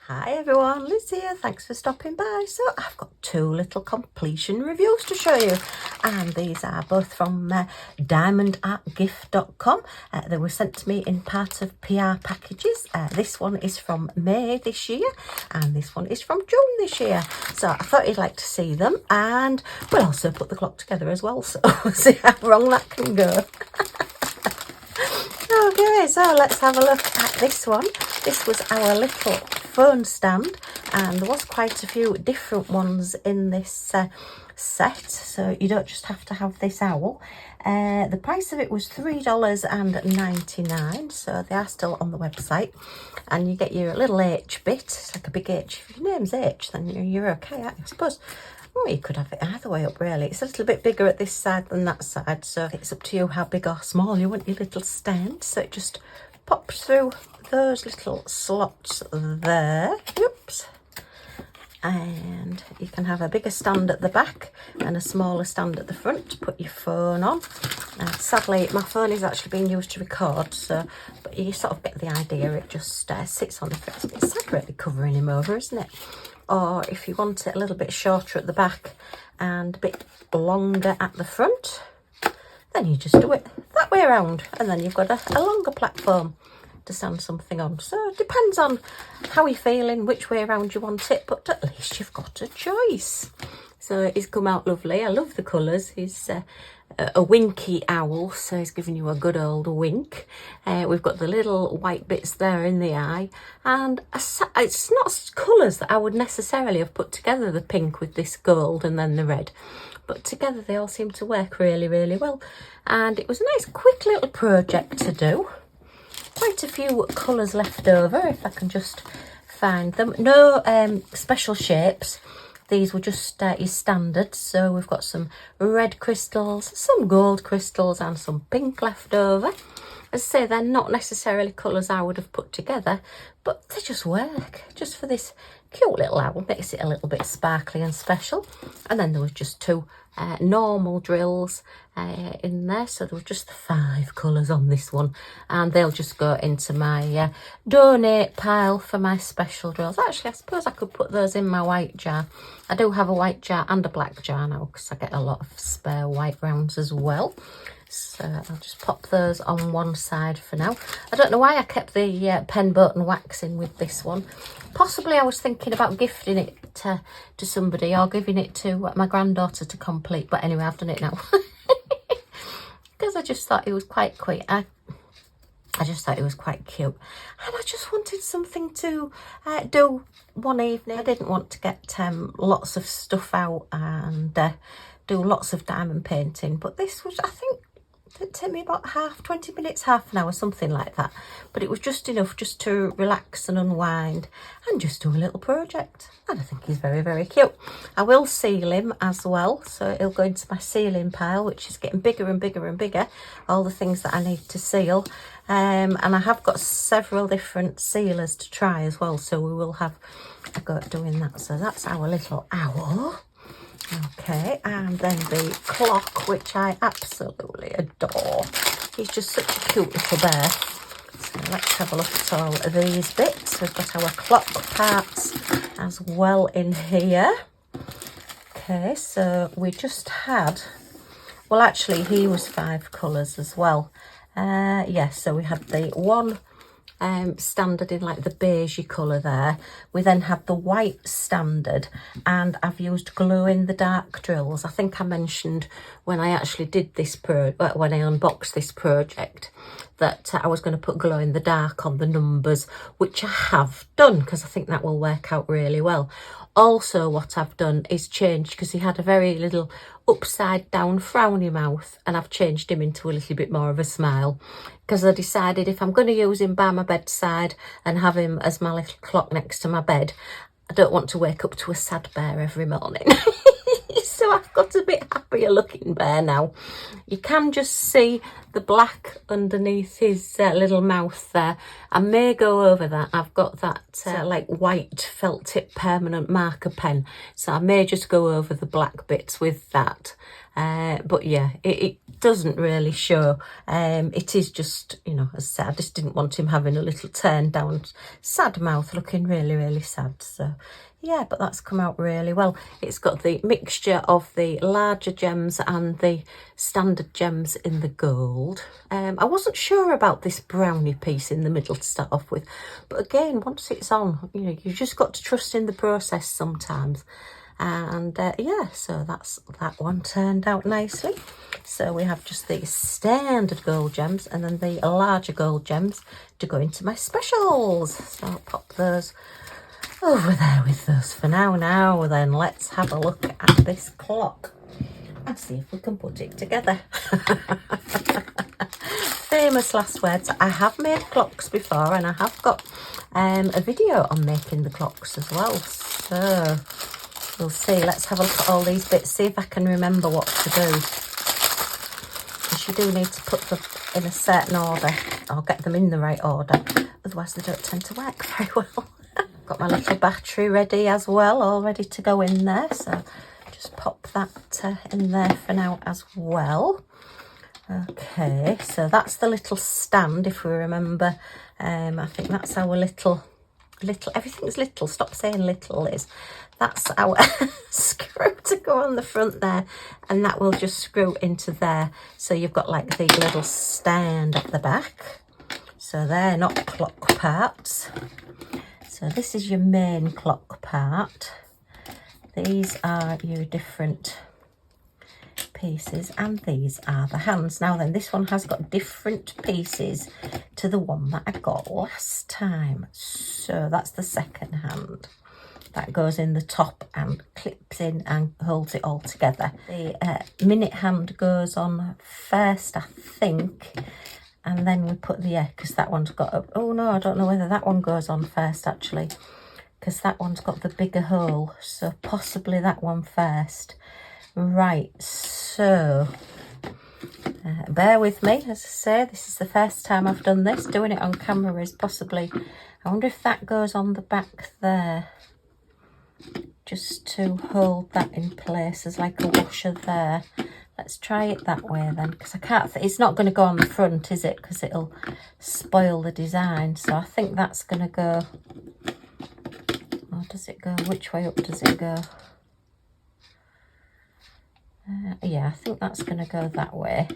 Hi everyone, Liz here, thanks for stopping by. So I've got two little completion reviews to show you, and these are both from diamondartgift.com. They were sent to me in part of PR packages. This one is from May this year and this one is from June this year. So I thought you'd like to see them, and we'll also put the clock together as well, so see how wrong that can go. Okay, so let's have a look at this one. This was our little phone stand, and there was quite a few different ones in this set, so you don't just have to have this owl. The price of it was $3.99, so they are still on the website, and you get your little H bit. It's like a big H. If your name's H, then you're okay, I suppose. Oh, you could have it either way up, really. It's a little bit bigger at this side than that side, so it's up to you how big or small you want your little stand. So it just pops through those little slots there. Oops. And you can have a bigger stand at the back and a smaller stand at the front to put your phone on. Sadly, my phone is actually being used to record, so but you sort of get the idea. It just sits on the front. It's a bit sad really covering him over, isn't it? Or if you want it a little bit shorter at the back and a bit longer at the front, then you just do it that way around, and then you've got a longer platform to stand something on. So it depends on how you're feeling, which way around you want it, but at least you've got a choice. So it's come out lovely. I love the colours. He's a winky owl, so he's giving you a good old wink. We've got the little white bits there in the eye, and it's not colours that I would necessarily have put together, the pink with this gold and then the red, but together they all seem to work really, really well. And it was a nice quick little project to do. Quite a few colours left over, if I can just find them. No special shapes. These were just your standard. So we've got some red crystals, some gold crystals and some pink left over. As I say, they're not necessarily colours I would have put together, but they just work. Just for this cute little owl, makes it a little bit sparkly and special. And then there was just two normal drills in there, so there was just 5 colours on this one, and they'll just go into my donate pile for my special drills. Actually, I suppose I could put those in my white jar. I do have a white jar and a black jar now, because I get a lot of spare white rounds as well. So I'll just pop those on one side for now. I don't know why I kept the pen button wax in with this one. Possibly I was thinking about gifting it to somebody, or giving it to my granddaughter to complete. But anyway, I've done it now. Because I just thought it was quite cute. I just thought it was quite cute. And I just wanted something to do one evening. I didn't want to get lots of stuff out and do lots of diamond painting. But this was, I think, it took me about 20 minutes, half an hour, something like that. But it was just enough just to relax and unwind and just do a little project. And I think he's very, very cute. I will seal him as well. So he'll go into my sealing pile, which is getting bigger and bigger and bigger. All the things that I need to seal. And I have got several different sealers to try as well. So we will have a go at doing that. So that's our little owl. Okay, and then the clock, which I absolutely adore. He's just such a cute little bear. So let's have a look at all of these bits. We've got our clock parts as well in here. Okay, so we just had, well actually he was 5 colours as well. Yes, so we had the one standard in like the beigey colour there. We then had the white standard, and I've used glow in the dark drills. I think I mentioned when I actually did this when I unboxed this project that I was going to put glow in the dark on the numbers, which I have done because I think that will work out really well. Also what I've done is changed, because he had a very little upside down frowny mouth, and I've changed him into a little bit more of a smile, because I decided if I'm going to use him by my bedside and have him as my little clock next to my bed, I don't want to wake up to a sad bear every morning. So I've got a bit happier looking bear now. You can just see the black underneath his little mouth there. I may go over that. I've got that like white felt tip permanent marker pen, so I may just go over the black bits with that. But yeah, it doesn't really show. It is just, you know, as I said, I just didn't want him having a little turn down sad mouth, looking really, really sad. So yeah, but that's come out really well. It's got the mixture of the larger gems and the standard gems in the gold. I wasn't sure about this brownie piece in the middle to start off with, but again, once it's on, you know, you've just got to trust in the process sometimes. And yeah, so that's that one turned out nicely. So we have just the standard gold gems and then the larger gold gems to go into my specials. So I'll pop those over there with us for now. Now then, let's have a look at this clock and see if we can put it together. Famous last words. I have made clocks before and I have got a video on making the clocks as well. So we'll see. Let's have a look at all these bits, see if I can remember what to do. Because you do need to put them in a certain order or get them in the right order. Otherwise they don't tend to work very well. Got my little battery ready as well, all ready to go in there. So just pop that in there for now as well. Okay, so that's the little stand, if we remember. I think that's our little, everything's little, stop saying little, Liz. That's our screw to go on the front there, and that will just screw into there. So you've got like the little stand at the back. So they're not clock parts. So this is your main clock part. These are your different pieces and these are the hands. Now then, this one has got different pieces to the one that I got last time. So that's the second hand. That goes in the top and clips in and holds it all together. The minute hand goes on first, I think. And then we put the, yeah, because that one's got a, oh no, I don't know whether that one goes on first actually, because that one's got the bigger hole, so possibly that one first. Right, so bear with me, as I say, this is the first time I've done this. Doing it on camera is possibly, I wonder if that goes on the back there, just to hold that in place as like a washer there. Let's try it that way then, because I can't, it's not going to go on the front, is it? Because it'll spoil the design. So I think that's going to go, or does it go, which way up does it go? Yeah, I think that's going to go that way.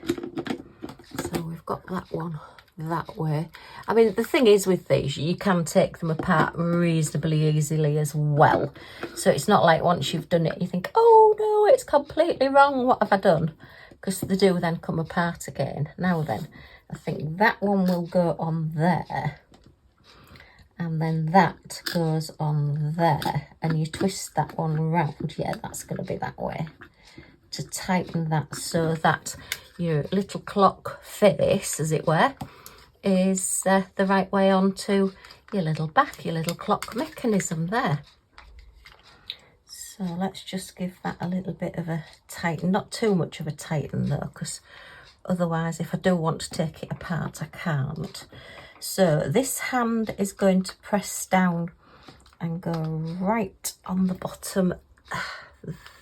So we've got that one that way. I mean, the thing is with these, you can take them apart reasonably easily as well. So it's not like once you've done it, you think, oh no, it's completely wrong. What have I done? Because they do then come apart again. Now then, I think that one will go on there. And then that goes on there. And you twist that one round. Yeah, that's going to be that way. To tighten that so that your little clock face, as it were, is the right way onto your little back, your little clock mechanism there. So let's just give that a little bit of a tighten, not too much of a tighten though, because otherwise if I do want to take it apart I can't. So this hand is going to press down and go right on the bottom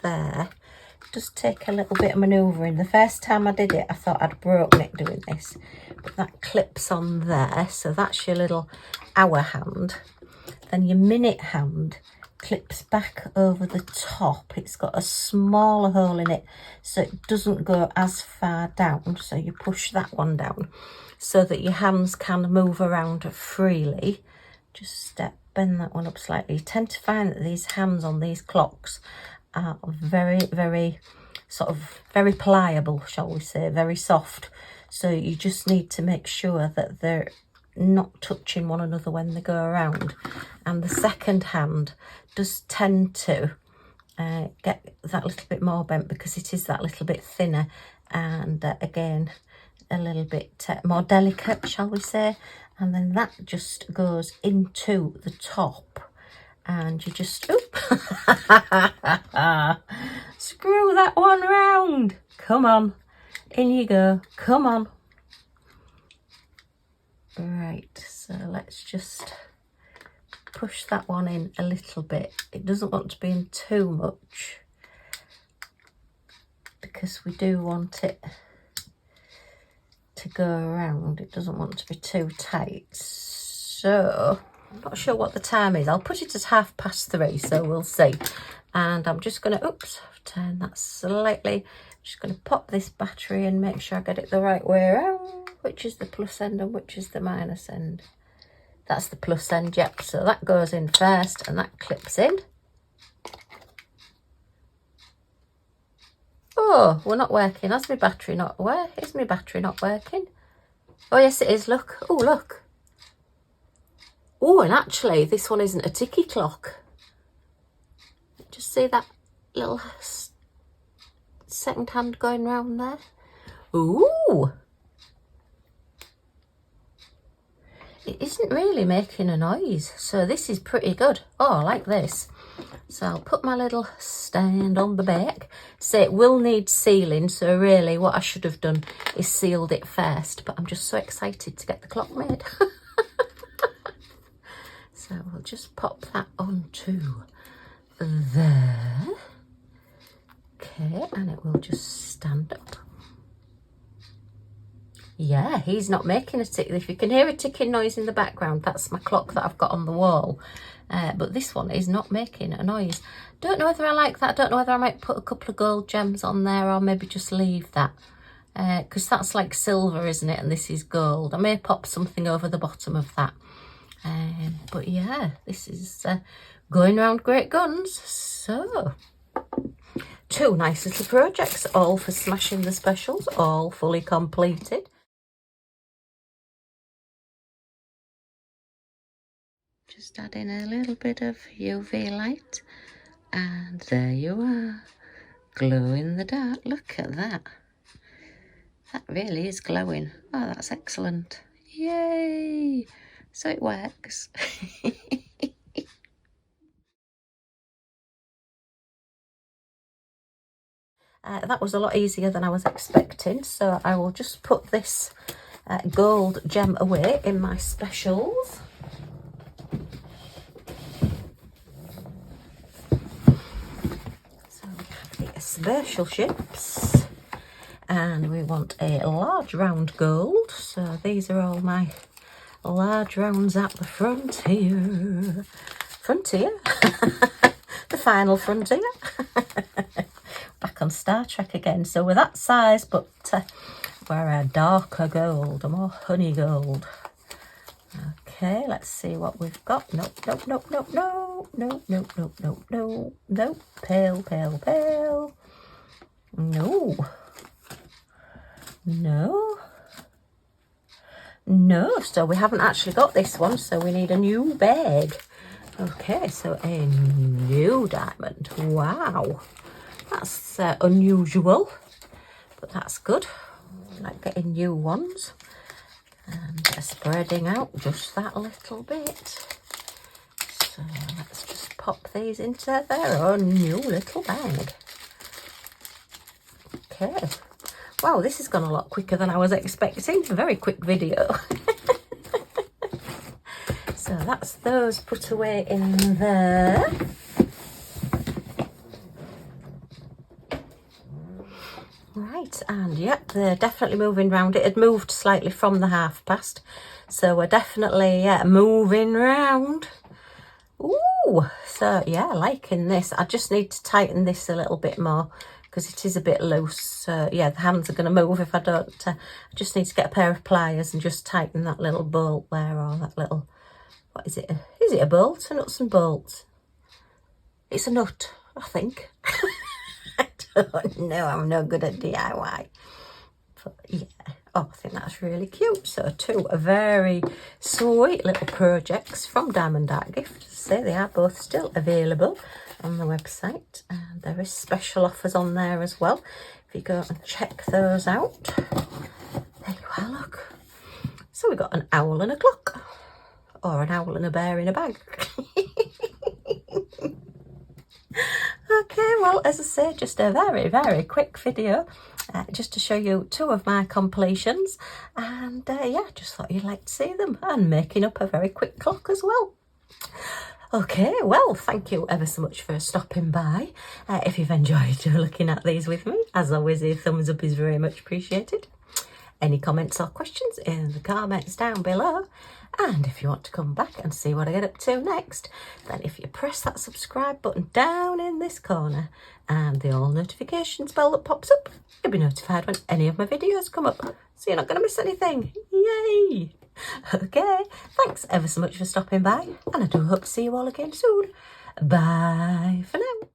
there. Just take a little bit of manoeuvring. The first time I did it, I thought I'd broken it doing this, but that clips on there. So that's your little hour hand. Then your minute hand clips back over the top. It's got a smaller hole in it, so it doesn't go as far down. So you push that one down so that your hands can move around freely. Just bend that one up slightly. You tend to find that these hands on these clocks are very, very sort of very pliable, shall we say, very soft. So you just need to make sure that they're not touching one another when they go around. And the second hand does tend to get that little bit more bent because it is that little bit thinner and again a little bit more delicate, shall we say. And then that just goes into the top and you just, oop, screw that one round. Come on, in you go, come on. Right, so let's just push that one in a little bit. It doesn't want to be in too much because we do want it to go around. It doesn't want to be too tight. So I'm not sure what the time is. I'll put it at 3:30, so we'll see. And I'm just going to, oops, turn that slightly. Just going to pop this battery in, make sure I get it the right way around. Which is the plus end and which is the minus end? That's the plus end, yep. So that goes in first and that clips in. Oh, we're not working. Has my battery not working? Is my battery not working? Oh, yes, it is. Look. Oh, look. Oh, and actually, this one isn't a ticky clock. Just see that little second hand going round there? Ooh. It isn't really making a noise, so this is pretty good. Oh, I like this. So I'll put my little stand on the back. So it will need sealing, so really what I should have done is sealed it first, but I'm just so excited to get the clock made. So we'll just pop that onto there. Okay, and it will just stand up. Yeah, he's not making a tick. If you can hear a ticking noise in the background, that's my clock that I've got on the wall. But this one is not making a noise. Don't know whether I like that. Don't know whether I might put a couple of gold gems on there or maybe just leave that. Because that's like silver, isn't it? And this is gold. I may pop something over the bottom of that. But yeah, this is going round great guns. So, 2 nice little projects, all for smashing the specials, all fully completed. Just add in a little bit of UV light, and there you are, glow in the dark. Look at that. That really is glowing. Oh, that's excellent. Yay! So it works. That was a lot easier than I was expecting, so I will just put this gold gem away in my specials. So we have the special ships, and we want a large round gold, so these are all my large rounds at the frontier. The final frontier. Back on Star Trek again. So we're that size, but we're a darker gold, a more honey gold. Okay, let's see what we've got. Nope, nope, nope, nope, nope, nope, nope, nope, nope, nope, nope. Pale, pale, pale. No. No. No, so we haven't actually got this one, so we need a new bag. Okay, so a new diamond. Wow. That's unusual, but that's good. I like getting new ones. And spreading out just that little bit. So let's just pop these into their own new little bag. Okay. Wow, this has gone a lot quicker than I was expecting. A very quick video. So that's those put away in there. Right, and yep, they're definitely moving round. It had moved slightly from the past, so we're definitely moving round. Ooh, so yeah, liking this. I just need to tighten this a little bit more because it is a bit loose. So yeah, the hands are going to move if I don't. I just need to get a pair of pliers and just tighten that little bolt there, or that little, what is it? Is it a bolt? A nuts and bolts? It's a nut, I think. No, I'm no good at DIY. But yeah, oh, I think that's really cute. So 2 very sweet little projects from Diamond Art Gift. So they are both still available on the website, and there is special offers on there as well. If you go and check those out, there you are. Look. So we got an owl and a clock, or an owl and a bear in a bag. Okay, well, as I say, just a very, very quick video just to show you 2 of my completions, and yeah, just thought you'd like to see them, and making up a very quick clock as well. Okay, well, thank you ever so much for stopping by. If you've enjoyed looking at these with me, as always, a thumbs up is very much appreciated. Any comments or questions in the comments down below. And if you want to come back and see what I get up to next, then if you press that subscribe button down in this corner and the all notifications bell that pops up, you'll be notified when any of my videos come up, so you're not going to miss anything. Yay! Okay, thanks ever so much for stopping by, and I do hope to see you all again soon. Bye for now.